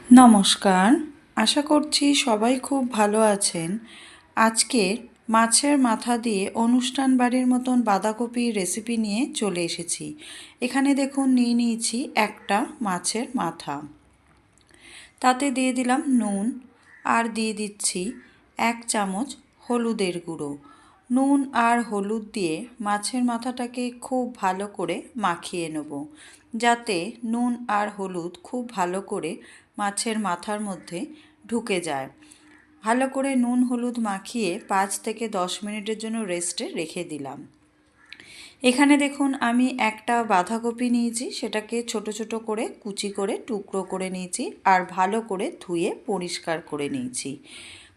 নমস্কার, আশা করছি সবাই খুব ভালো আছেন। আজকে মাছের মাথা দিয়ে অনুষ্ঠান বাড়ির মতন বাঁধাকপির রেসিপি নিয়ে চলে এসেছি। এখানে দেখুন নিয়েছি একটা মাছের মাথা, তাতে দিয়ে দিলাম নুন আর দিয়ে দিচ্ছি 1 চামচ হলুদের গুঁড়ো। নুন আর হলুদ দিয়ে মাছের মাথাটাকে খুব ভালো করে মাখিয়ে নেব, যাতে নুন আর হলুদ খুব ভালো করে মাছের মাথার মধ্যে ঢুকে যায়। ভালো করে নুন হলুদ মাখিয়ে 5 থেকে 10 মিনিটের জন্য রেস্টে রেখে দিলাম। এখানে দেখুন আমি একটা বাঁধাকপি নিয়েছি, সেটাকে ছোট ছোট করে কুচি করে টুকরো করে নিয়েছি আর ভালো করে ধুয়ে পরিষ্কার করে নিয়েছি।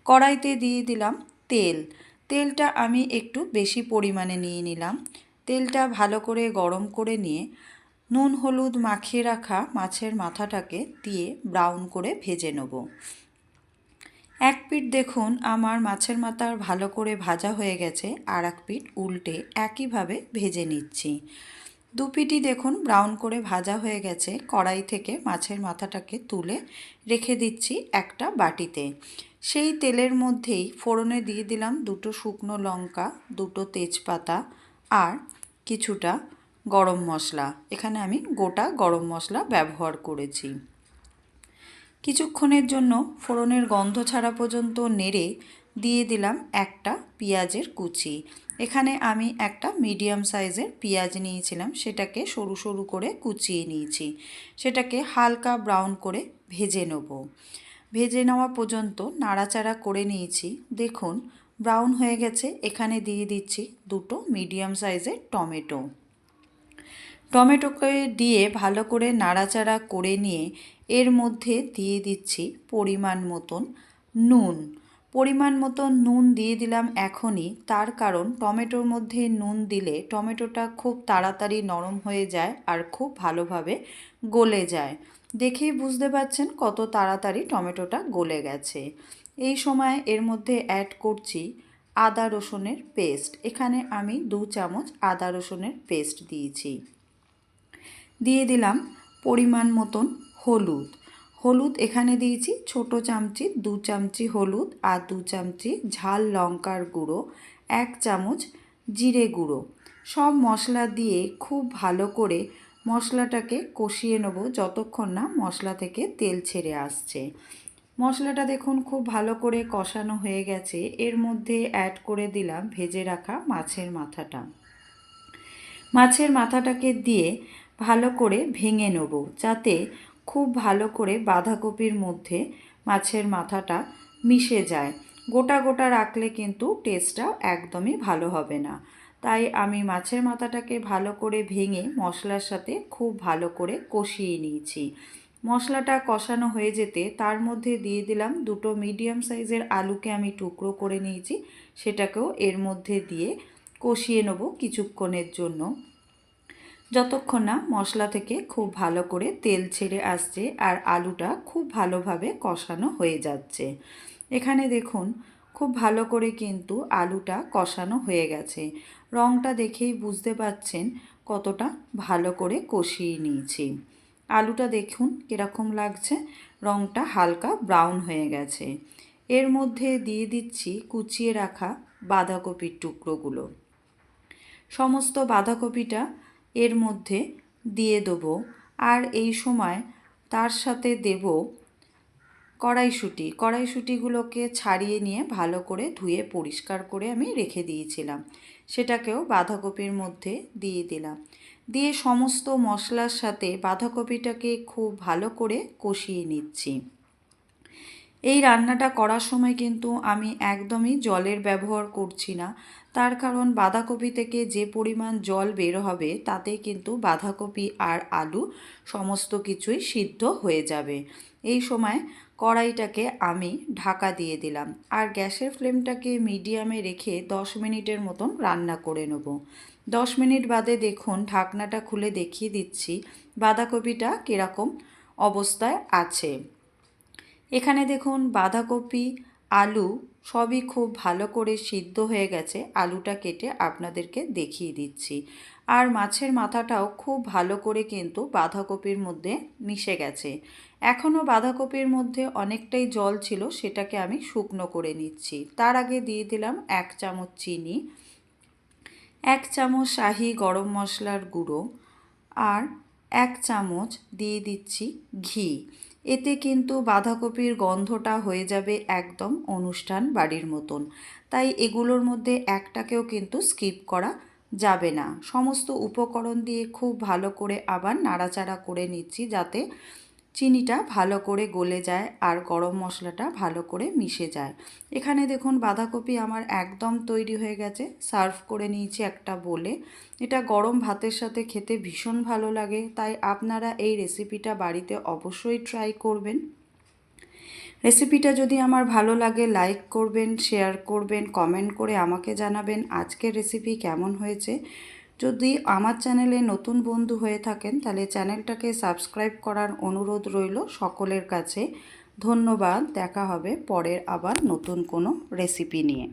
কড়াইতে দিয়ে দিলাম তেল। তেলটা আমি একটু বেশি পরিমাণে নিয়ে নিলাম। তেলটা ভালো করে গরম করে নিয়ে নুন হলুদ মাখিয়ে রাখা মাছের মাথাটাকে দিয়ে ব্রাউন করে ভেজে নেব। এক পিঠ দেখুন আমার মাছের মাথার ভালো করে ভাজা হয়ে গেছে, আর এক পিঠ উল্টে একইভাবে ভেজে নিচ্ছি। দু পিঠই দেখুন ব্রাউন করে ভাজা হয়ে গেছে। কড়াই থেকে মাছের মাথাটাকে তুলে রেখে দিচ্ছি একটা বাটিতে। সেই তেলের মধ্যেই ফোড়নে দিয়ে দিলাম 2টো শুকনো লঙ্কা, 2টো তেজপাতা আর কিছুটা গরম মশলা। এখানে আমি গোটা গরম মশলা ব্যবহার করেছি। কিছুক্ষণের জন্য ফোড়নের গন্ধ ছাড়া পর্যন্ত নেড়ে দিয়ে দিলাম একটা পেঁয়াজের কুচি। এখানে আমি একটা মিডিয়াম সাইজের পেঁয়াজ নিয়েছিলাম, সেটাকে সরু সরু করে কুচিয়ে নিয়েছি। সেটাকে হালকা ব্রাউন করে ভেজে নেব। ভেজে নেওয়া পর্যন্ত নাড়াচাড়া করে নিয়েছি। দেখুন ব্রাউন হয়ে গেছে। এখানে দিয়ে দিচ্ছি 2টো মিডিয়াম সাইজের টমেটো। টমেটোকে দিয়ে ভালো করে নাড়াচাড়া করে নিয়ে এর মধ্যে দিয়ে দিচ্ছি পরিমাণ মতন নুন। পরিমাণ মতন নুন দিয়ে দিলাম এখনই, তার কারণ টমেটোর মধ্যে নুন দিলে টমেটোটা খুব তাড়াতাড়ি নরম হয়ে যায় আর খুব ভালোভাবে গলে যায়। দেখেই বুঝতে পারছেন কত তাড়াতাড়ি টমেটোটা গলে গেছে। এই সময় এর মধ্যে অ্যাড করছি আদা রসুনের পেস্ট। এখানে আমি 2 চামচ আদা রসুনের পেস্ট দিয়েছি। দিয়ে দিলাম পরিমাণ মতন হলুদ। হলুদ এখানে দিয়েছি ছোট চামচি 2 চামচি হলুদ আর 2 চামচি ঝাল লঙ্কার গুঁড়ো, 1 চামচ জিরে গুঁড়ো। সব মশলা দিয়ে খুব ভালো করে মশলাটাকে কষিয়ে নেব যতক্ষণ না মশলা থেকে তেল ছেড়ে আসছে। মশলাটা দেখুন খুব ভালো করে কষানো হয়ে গেছে। এর মধ্যে অ্যাড করে দিলাম ভেজে রাখা মাছের মাথাটা। মাছের মাথাটাকে দিয়ে ভালো করে ভেঙে নেব, যাতে খুব ভালো করে বাঁধাকপির মধ্যে মাছের মাথাটা মিশে যায়। গোটা গোটা রাখলে কিন্তু টেস্টটা একদমই ভালো হবে না। তাই আমি মাছের মাথাটাকে ভালো করে ভেঙে মশলার সাথে খুব ভালো করে কষিয়ে নিয়েছি। মশলাটা কষানো হয়ে যেতে তার মধ্যে দিয়ে দিলাম 2টো মিডিয়াম সাইজের আলুকে আমি টুকরো করে নিয়েছি। সেটাকেও এর মধ্যে দিয়ে কষিয়ে নেব কিছুক্ষণের জন্য, যতক্ষণ না মশলা থেকে খুব ভালো করে তেল ছেড়ে আসছে আর আলুটা খুব ভালোভাবে কষানো হয়ে যাচ্ছে। এখানে দেখুন খুব ভালো করে কিন্তু আলুটা কষানো হয়ে গেছে। রঙটা দেখেই বুঝতে পাচ্ছেন কতটা ভালো করে কষিয়ে নিয়েছি। আলুটা দেখুন কীরকম লাগছে, রঙটা হালকা ব্রাউন হয়ে গেছে। এর মধ্যে দিয়ে দিচ্ছি কুচিয়ে রাখা বাঁধাকপির টুকরোগুলো। সমস্ত বাঁধাকপিটা এর মধ্যে দিয়ে দেবো। আর এই সময় তার সাথে দেব কড়াইশুঁটি। কড়াইশুঁটিগুলোকে ছাড়িয়ে নিয়ে ভালো করে ধুয়ে পরিষ্কার করে আমি রেখে দিয়েছিলাম। সেটাকেও বাঁধাকপির মধ্যে দিয়ে দিলাম। দিয়ে সমস্ত মশলার সাথে বাঁধাকপিটাকে খুব ভালো করে কষিয়ে নিচ্ছি। এই রান্নাটা করার সময় কিন্তু আমি একদমই জলের ব্যবহার করছি না, তার কারণ বাঁধাকপি থেকে যে পরিমাণ জল বের হবে তাতে কিন্তু বাঁধাকপি আর আলু সমস্ত কিছুই সিদ্ধ হয়ে যাবে। এই সময় কড়াইটাকে আমি ঢাকা দিয়ে দিলাম আর গ্যাসের ফ্লেমটাকে মিডিয়ামে রেখে 10 মিনিটের মতন রান্না করে নেব। 10 মিনিট বাদে দেখুন ঢাকনাটা খুলে দেখিয়ে দিচ্ছি বাঁধাকপিটা কীরকম অবস্থায় আছে। এখানে দেখুন বাঁধাকপি আলু সবই খুব ভালো করে সিদ্ধ হয়ে গেছে। আলুটা কেটে আপনাদেরকে দেখিয়ে দিচ্ছি। আর মাছের মাথাটাও খুব ভালো করে কিন্তু বাঁধাকপির মধ্যে মিশে গেছে। এখনও বাঁধাকপির মধ্যে অনেকটাই জল ছিল, সেটাকে আমি শুকনো করে নিচ্ছি। তার আগে দিয়ে দিলাম 1 চামচ চিনি, 1 চামচ শাহি গরম মশলার গুঁড়ো আর 1 চামচ দিয়ে দিচ্ছি ঘি। এতে কিন্তু বাঁধাকপির গন্ধটা হয়ে যাবে একদম অনুষ্ঠান বাড়ির মতন। তাই এগুলোর মধ্যে একটাকেও কিন্তু স্কিপ করা যাবে না। সমস্ত উপকরণ দিয়ে খুব ভালো করে আবার নাড়াচাড়া করে নিচ্ছি, যাতে চিনিটা ভালো করে গলে যায় আর গরম মশলাটা ভালো করে মিশে যায়। এখানে দেখুন বাঁধাকপি আমার একদম তৈরি হয়ে গেছে। সার্ভ করে নিয়েছি একটা বোলে। এটা গরম ভাতের সাথে খেতে ভীষণ ভালো লাগে, তাই আপনারা এই রেসিপিটা বাড়িতে অবশ্যই ট্রাই করবেন। রেসিপিটা যদি আমার ভালো লাগে লাইক করবেন, শেয়ার করবেন, কমেন্ট করে আমাকে জানাবেন আজকের রেসিপি কেমন হয়েছে। যদি আমার চ্যানেলে নতুন বন্ধু হয়ে থাকেন তাহলে চ্যানেলটাকে সাবস্ক্রাইব করার অনুরোধ রইল সকলের কাছে। ধন্যবাদ। দেখা হবে পরের আবার নতুন কোনো রেসিপি নিয়ে।